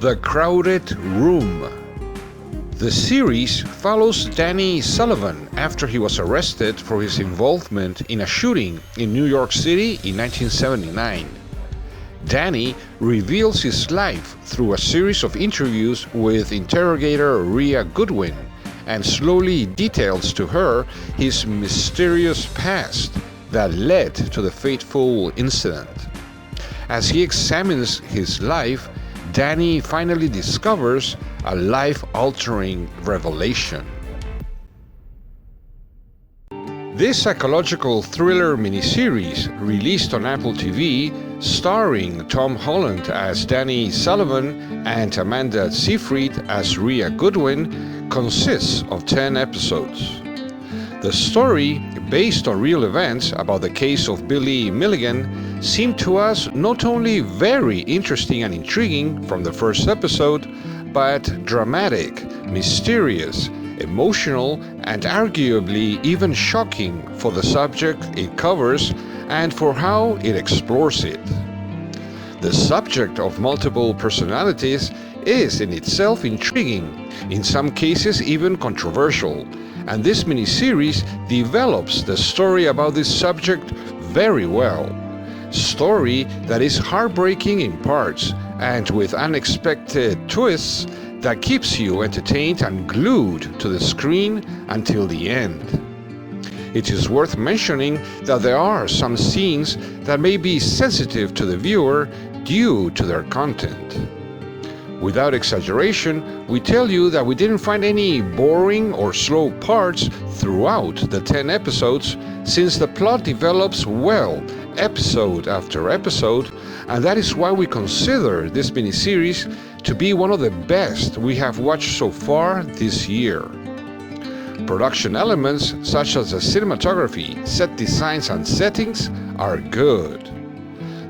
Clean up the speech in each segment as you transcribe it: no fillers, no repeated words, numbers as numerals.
The Crowded Room. The series follows Danny Sullivan after he was arrested for his involvement in a shooting in New York City in 1979. Danny reveals his life through a series of interviews with interrogator Rhea Goodwin and slowly details to her his mysterious past that led to the fateful incident. As he examines his life, Danny finally discovers a life-altering revelation. This psychological thriller miniseries, released on Apple TV, starring Tom Holland as Danny Sullivan and Amanda Seyfried as Rhea Goodwin, consists of 10 episodes. The story, based on real events about the case of Billy Milligan, seemed to us not only very interesting and intriguing from the first episode, but dramatic, mysterious, emotional, and arguably even shocking for the subject it covers and for how it explores it. The subject of multiple personalities is in itself intriguing, in some cases even controversial, and this miniseries develops the story about this subject very well. Story that is heartbreaking in parts and with unexpected twists that keeps you entertained and glued to the screen until the end. It is worth mentioning that there are some scenes that may be sensitive to the viewer due to their content. Without exaggeration, we tell you that we didn't find any boring or slow parts throughout the 10 episodes, since the plot develops well episode after episode, and that is why we consider this miniseries to be one of the best we have watched so far this year. Production elements such as the cinematography, set designs, and settings are good.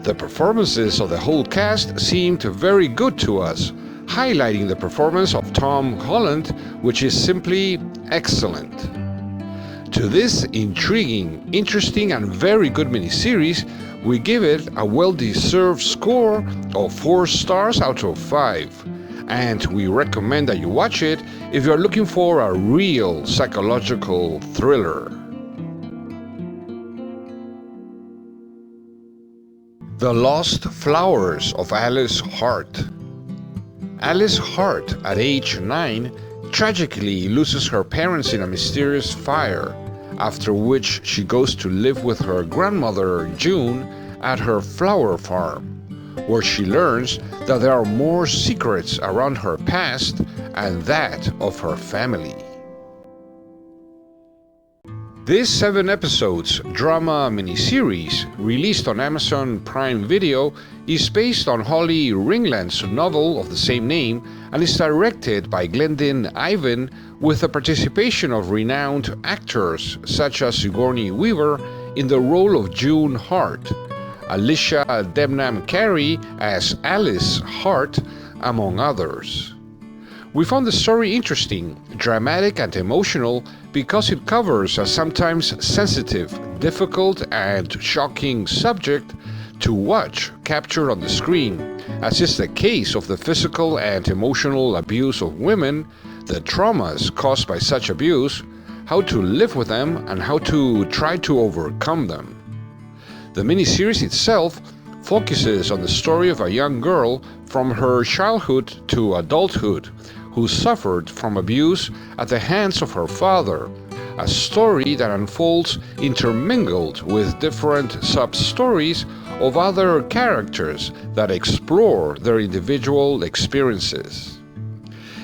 The performances of the whole cast seemed very good to us, highlighting the performance of Tom Holland, which is simply excellent. To this intriguing, interesting, and very good miniseries, we give it a well-deserved score of 4 stars out of 5. And we recommend that you watch it if you're looking for a real psychological thriller. The Lost Flowers of Alice Hart. Alice Hart, at age 9, tragically loses her parents in a mysterious fire, after which she goes to live with her grandmother, June, at her flower farm, where she learns that there are more secrets around her past and that of her family. This 7 episodes drama miniseries, released on Amazon Prime Video, is based on Holly Ringland's novel of the same name and is directed by Glendyn Ivan, with the participation of renowned actors such as Sigourney Weaver in the role of June Hart, Alicia Debnam Carey as Alice Hart, among others. We found the story interesting, dramatic, and emotional because it covers a sometimes sensitive, difficult, and shocking subject to watch captured on the screen, as is the case of the physical and emotional abuse of women, the traumas caused by such abuse, how to live with them, and how to try to overcome them. The miniseries itself focuses on the story of a young girl from her childhood to adulthood who suffered from abuse at the hands of her father, a story that unfolds intermingled with different sub-stories of other characters that explore their individual experiences.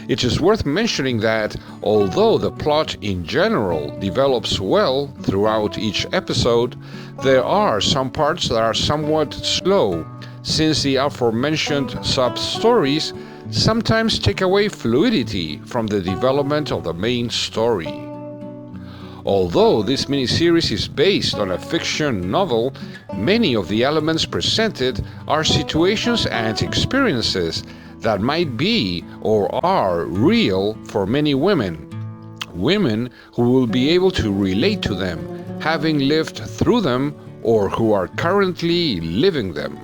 It is worth mentioning that, although the plot in general develops well throughout each episode, there are some parts that are somewhat slow, since the aforementioned sub-stories sometimes take away fluidity from the development of the main story. Although this miniseries is based on a fiction novel, many of the elements presented are situations and experiences that might be or are real for many women who will be able to relate to them, having lived through them, or who are currently living them.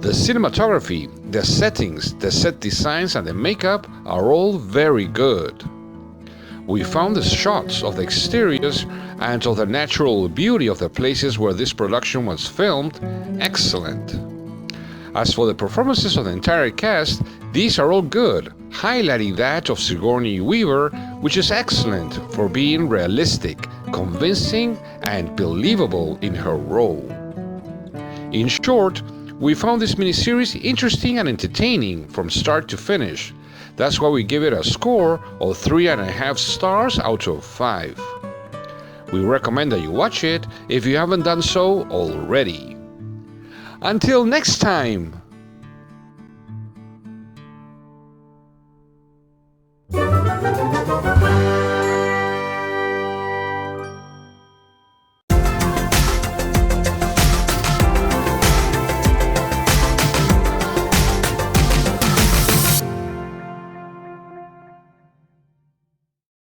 The cinematography, the settings, the set designs, and the makeup are all very good. We found the shots of the exteriors and of the natural beauty of the places where this production was filmed excellent. As for the performances of the entire cast, these are all good, highlighting that of Sigourney Weaver, which is excellent for being realistic, convincing, and believable in her role. In short, we found this miniseries interesting and entertaining from start to finish. That's why we give it a score of 3.5 stars out of 5. We recommend that you watch it if you haven't done so already. Until next time!